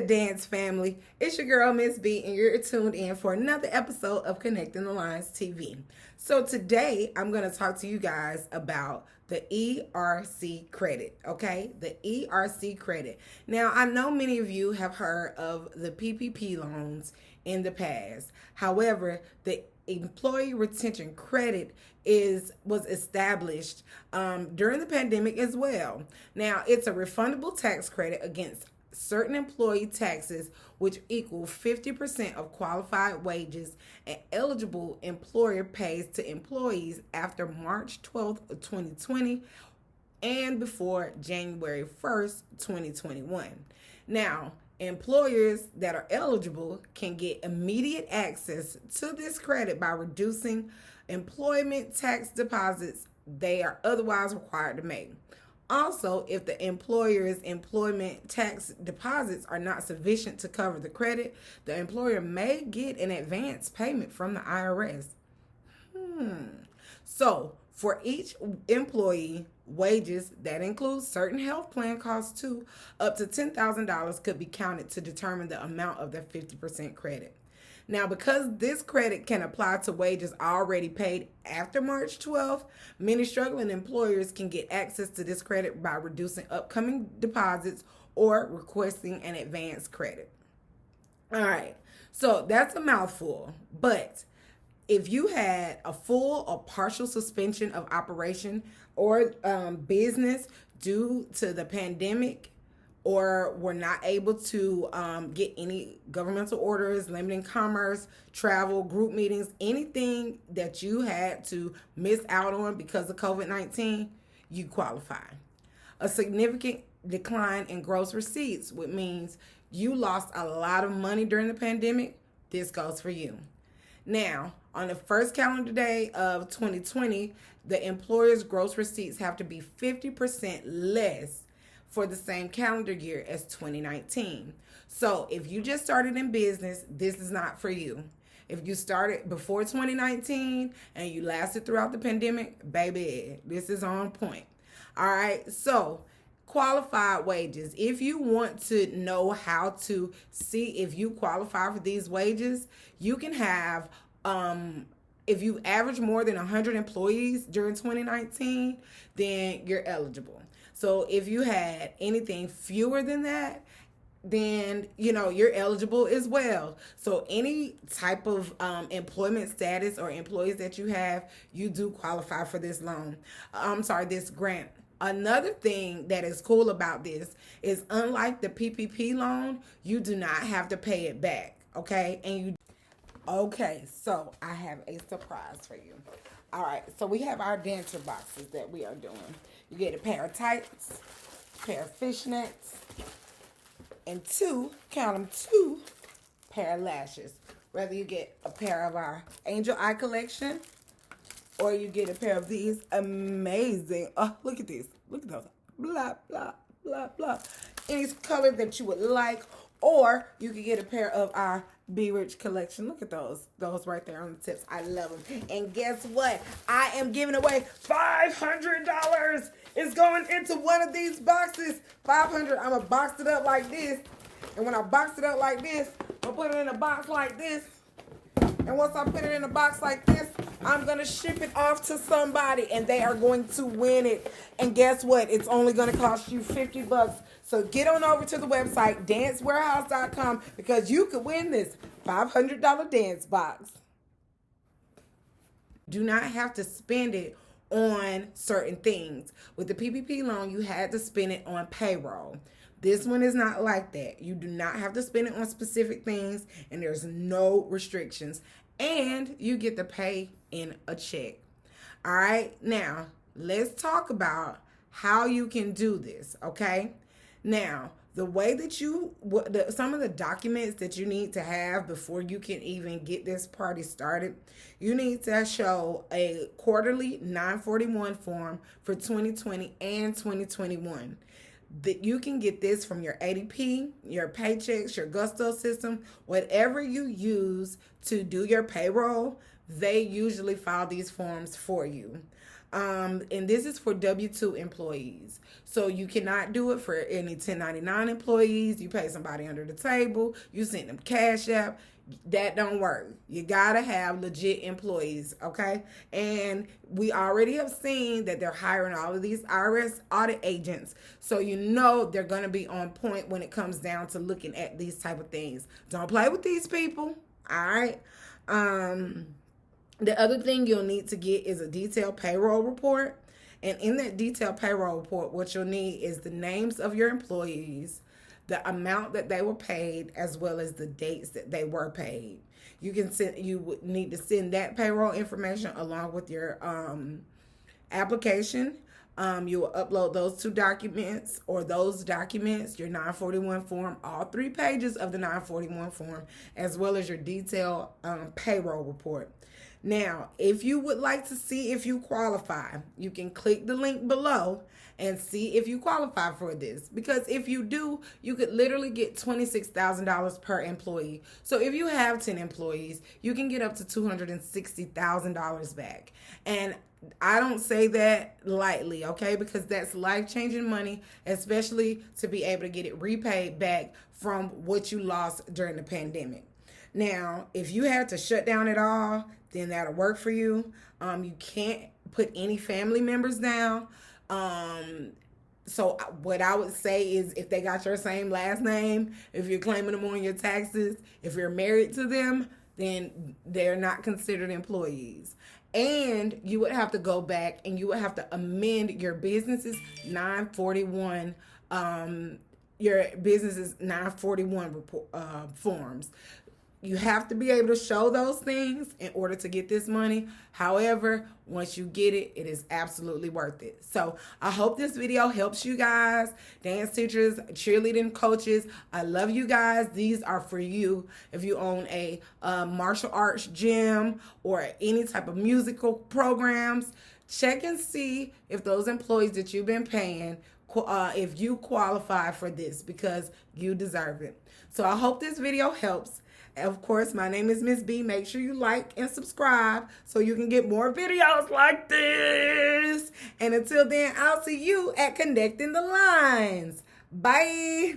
good, dance family? It's your girl, Miss B, and you're tuned in for another episode of Connecting the Lines TV. So today, I'm going to talk to you guys about the ERC credit, okay? The ERC credit. Now, I know many of you have heard of the PPP loans in the past. However, the employee retention credit was established during the pandemic as well. Now, it's a refundable tax credit against certain employee taxes, which equal 50% of qualified wages an eligible employer pays to employees after March 12th of 2020 and before January 1st, 2021. Now, employers that are eligible can get immediate access to this credit by reducing employment tax deposits they are otherwise required to make. Also, if the employer's employment tax deposits are not sufficient to cover the credit, the employer may get an advance payment from the IRS. So, for each employee, wages, that includes certain health plan costs too, up to $10,000 could be counted to determine the amount of the 50% credit. Now, because this credit can apply to wages already paid after March 12th, many struggling employers can get access to this credit by reducing upcoming deposits or requesting an advance credit. All right, so that's a mouthful, but if you had a full or partial suspension of operation or business due to the pandemic, or were not able to get any governmental orders limiting commerce, travel, group meetings, anything that you had to miss out on because of COVID-19, you qualify. A significant decline in gross receipts, which means you lost a lot of money during the pandemic, this goes for you. Now, on the first calendar day of 2020, the employer's gross receipts have to be 50% less for the same calendar year as 2019. So if you just started in business, this is not for you. If you started before 2019 and you lasted throughout the pandemic, baby, this is on point. All right, so qualified wages. If you want to know how to see if you qualify for these wages, you can have, if you average more than 100 employees during 2019, then you're eligible. So if you had anything fewer than that, then, you're eligible as well. So any type of employment status or employees that you have, you do qualify for this this grant. Another thing that is cool about this is, unlike the PPP loan, you do not have to pay it back, okay? Okay, so I have a surprise for you. All right, so we have our dancer boxes that we are doing. You get a pair of tights, a pair of fishnets, and two pair of lashes. Whether you get a pair of our Angel Eye collection or you get a pair of these amazing, look at these, look at those, blah, blah, blah, blah. Any color that you would like, or you could get a pair of our Be Rich collection. Look at those right there on the tips. I love them. And guess what? I am giving away $500. It's going into one of these boxes. $500. I'm gonna box it up like this, and when I box it up like this, I'll put it in a box like this. And once I put it in a box like this, I'm going to ship it off to somebody, and they are going to win it. And guess what? It's only going to cost you $50. So get on over to the website, dancewarehouse.com, because you could win this $500 dance box. Do not have to spend it on certain things. With the PPP loan, you had to spend it on payroll. This one is not like that. You do not have to spend it on specific things, and there's no restrictions. And you get to pay in a check. All right, now let's talk about how you can do this, okay? Now, the way that some of the documents that you need to have before you can even get this party started, you need to show a quarterly 941 form for 2020 and 2021. That you can get this from your ADP, your Paychecks, your Gusto system, whatever you use to do your payroll, they usually file these forms for you. And this is for W-2 employees. So you cannot do it for any 1099 employees. You pay somebody under the table, you send them Cash App. That don't work. You gotta have legit employees, okay? And we already have seen that they're hiring all of these IRS audit agents, so you know they're gonna be on point when it comes down to looking at these type of things. Don't play with these people, all right? The other thing you'll need to get is a detailed payroll report. And in that detailed payroll report, what you'll need is the names of your employees, the amount that they were paid, as well as the dates that they were paid. You would need to send that payroll information along with your application. You will upload those two documents, or those documents, your 941 form, all 3 pages of the 941 form, as well as your detailed payroll report. Now, if you would like to see if you qualify, you can click the link below and see if you qualify for this. Because if you do, you could literally get $26,000 per employee. So if you have 10 employees, you can get up to $260,000 back. And I don't say that lightly, okay? Because that's life-changing money, especially to be able to get it repaid back from what you lost during the pandemic. Now, if you had to shut down it all, then that'll work for you. You can't put any family members down. So what I would say is, if they got your same last name, if you're claiming them on your taxes, if you're married to them, then they're not considered employees. And you would have to go back and you would have to amend your business's 941 report, forms. You have to be able to show those things in order to get this money. However, once you get it, it is absolutely worth it. So I hope this video helps you guys. Dance teachers, cheerleading coaches, I love you guys. These are for you. If you own a martial arts gym or any type of musical programs, check and see if those employees that you've been paying, if you qualify for this, because you deserve it. So I hope this video helps. Of course, my name is Miss B. Make sure you like and subscribe so you can get more videos like this. And until then, I'll see you at Connecting the Lines. Bye.